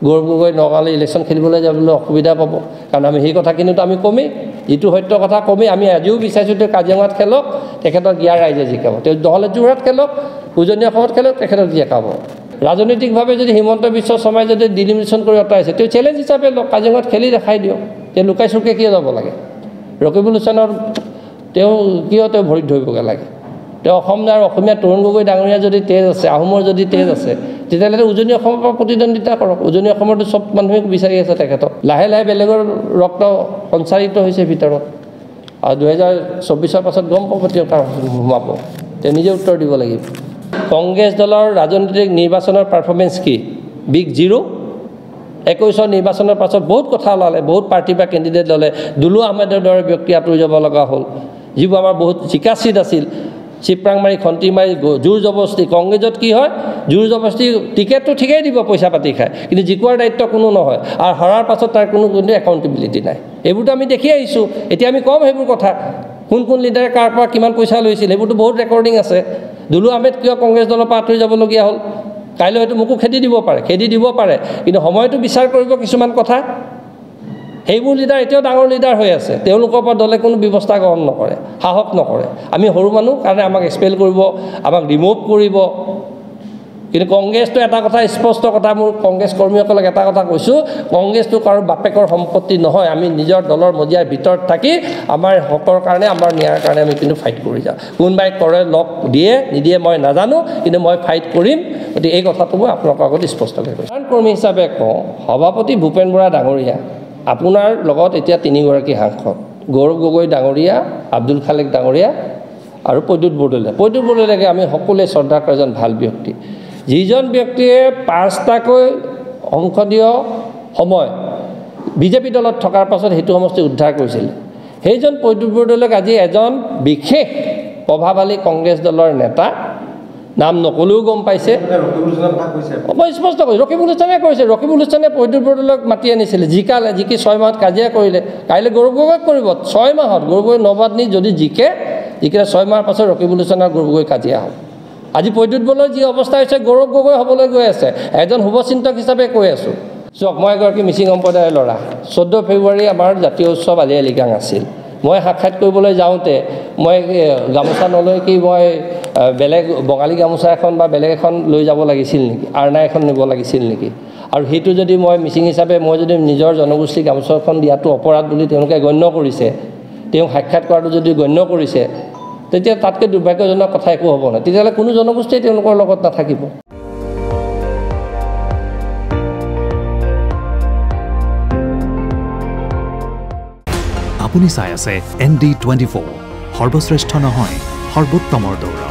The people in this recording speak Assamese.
গৌৰৱ গগৈ নগাঁৱলৈ ইলেকশ্যন খেলিবলৈ যাবলৈ অসুবিধা পাব কাৰণ আমি সেই কথাখিনিতো আমি কমেই যিটো সত্য কথা কমেই আমি আজিও বিচাৰিছোঁ তেওঁ কাজিৰঙাত খেলক তেখেতক ইয়াৰ ৰাইজে জিকাব তেওঁ নহ'লে যোৰহাট খেলক উজনি অসমত খেলক তেখেতক জিকাব ৰাজনৈতিকভাৱে যদি হিমন্ত বিশ্ব শৰ্মাই যদি ডিলিমিনেশ্যন কৰি আঁতৰাইছে তেওঁ চেলেঞ্জ হিচাপে লওক কাজিৰঙাত খেলি দেখাই দিয়ক তেওঁ লুকাই চুৰকৈ কিয় যাব লাগে ৰকিবুল হুছেইনৰ তেওঁ কিয় তেওঁ ভৰিত ধৰিবগৈ লাগে তেওঁ অসমীয়া তৰুণ গগৈ ডাঙৰীয়া যদি তেজ আছে আহোমৰ যদি তেজ আছে তেতিয়াহ'লে উজনি অসমৰ পৰা প্ৰতিদ্বন্দ্বিতা কৰক উজনি অসমৰতো চব মানুহে বিচাৰি আছে তেখেতক লাহে লাহে বেলেগৰ ৰক্ত সঞ্চাৰিত হৈছে ভিতৰত আৰু 2024 পাছত গম পাব তেওঁ তাৰ সোমাব তেওঁ নিজে উত্তৰ দিব লাগিব কংগ্ৰেছ দলৰ ৰাজনৈতিক নিৰ্বাচনৰ পাৰফৰ্মেঞ্চ কি বিগ জিৰ' 21 নিৰ্বাচনৰ পাছত বহুত কথা ওলালে বহুত পাৰ্টি বা কেণ্ডিডেট ল'লে দুলু আহমেদৰ দৰে ব্যক্তি আঁতৰি যাব লগা হ'ল যিবোৰ আমাৰ বহুত জিকা চিট আছিল চিপৰাং মাৰি খন্তি মাৰি জোৰ জবস্তি কংগ্ৰেছত কি হয় জোৰ জবস্তি টিকেটটো ঠিকেই দিব পইচা পাতি খায় কিন্তু জিকোৱাৰ দায়িত্ব কোনো নহয় আৰু হৰাৰ পাছত তাৰ কোনো একাউণ্টেবিলিটি নাই এইবোৰতো আমি দেখি আহিছোঁ এতিয়া আমি কম সেইবোৰ কথা কোন লিডাৰে কাৰ পৰা কিমান পইচা লৈছিল সেইবোৰতো বহুত ৰেকৰ্ডিং আছে দুলু আহমেদ কিয় কংগ্ৰেছ দলৰ পৰা আঁতৰি যাবলগীয়া হ'ল কাইলৈ হয়তো মোকো খেদি দিব পাৰে কিন্তু সময়টো বিচাৰ কৰিব কিছুমান কথা সেইবোৰ লিডাৰ এতিয়াও ডাঙৰ লিডাৰ হৈ আছে তেওঁলোকৰ পৰা দলে কোনো ব্যৱস্থা গ্ৰহণ নকৰে সাহস নকৰে আমি সৰু মানুহ কাৰণে আমাক এক্সপেল কৰিব আমাক ৰিমুভ কৰিব কিন্তু কংগ্ৰেছটো এটা কথা স্পষ্ট কথা মোৰ কংগ্ৰেছ কৰ্মীসকলক এটা কথা কৈছোঁ কংগ্ৰেছটো কাৰো বাপেকৰ সম্পত্তি নহয় আমি নিজৰ দলৰ মজিয়াৰ ভিতৰত থাকি আমাৰ হকৰ কাৰণে আমাৰ ন্যায়ৰ কাৰণে আমি কিন্তু ফাইট কৰি যাওঁ কোনোবাই কৰে লগ দিয়ে নিদিয়ে মই নাজানো কিন্তু মই ফাইট কৰিম গতিকে এই কথাটো মই আপোনালোকৰ আগত স্পষ্টকৈ কৈছোঁ কৰ্মী হিচাপে কওঁ সভাপতি ভূপেন বৰা ডাঙৰীয়া আপোনাৰ লগত এতিয়া 3গৰাকী সাংসদ গৌৰৱ গগৈ ডাঙৰীয়া আব্দুল খালেক ডাঙৰীয়া আৰু প্ৰদ্যুৎ বৰদলৈকে আমি সকলোৱে শ্ৰদ্ধা কৰা এজন ভাল ব্যক্তি যিজন ব্যক্তিয়ে 5টাকৈ সংসদীয় সময় বিজেপি দলত থকাৰ পাছত সেইটো সমষ্টি উদ্ধাৰ কৰিছিল সেইজন প্ৰদ্যুৎ বৰদলৈক আজি এজন বিশেষ প্ৰভাৱশালী কংগ্ৰেছ দলৰ নেতা নাম নকলেও গম পাইছে মই স্পষ্ট কৈছোঁ ৰকিবুল হুছেইনে কৈছে ৰকিবুল হুছেইনে প্ৰদ্যুৎ বৰদলৈক মাতি আনিছিলে জিকি 6 মাহত কাজিয়া কৰিলে কাইলৈ গৌৰৱ গগৈক কৰিব 6 মাহত গৌৰৱ গগৈ নবাদনি যদি জিকিলে 6 মাহৰ পাছত ৰকিবুল হুছেইন আৰু গৌৰৱ গগৈ কাজিয়া হ'ব আজি প্ৰদ্যুৎ বৰদলৈৰ যি অৱস্থা হৈছে গৌৰৱ গগৈ হ'বলৈ গৈ আছে এজন শুভচিন্তক হিচাপে কৈ আছোঁ চাওক মই এগৰাকী মিচিং সম্প্ৰদায়ৰ ল'ৰা 14 ফেব্ৰুৱাৰী আমাৰ জাতীয় উৎসৱ আলি আই লৃগাং আছিল মই সাক্ষাৎ কৰিবলৈ যাওঁতে মই গামোচা নলৈ কি মই বেলেগ বঙালী গামোচা এখন বা বেলেগ এখন লৈ যাব লাগিছিল নেকি আৰনা এখন নিব লাগিছিল নেকি আৰু সেইটো যদি মই মিচিং হিচাপে মই যদি নিজৰ জনগোষ্ঠী গামোচাখন দিয়াটো অপৰাধ বুলি তেওঁলোকে গণ্য কৰিছে তেওঁ সাক্ষাৎ কৰাটো যদি গণ্য কৰিছে তেতিয়া তাতকৈ দুৰ্ভাগ্যজনক কথা একো হ'ব নহয় তেতিয়াহ'লে কোনো জনগোষ্ঠীয়ে তেওঁলোকৰ লগত নাথাকিব আপুনি চাই আছে ND24 সৰ্বশ্ৰেষ্ঠ নহয় সৰ্বোত্তমৰ দৌৰ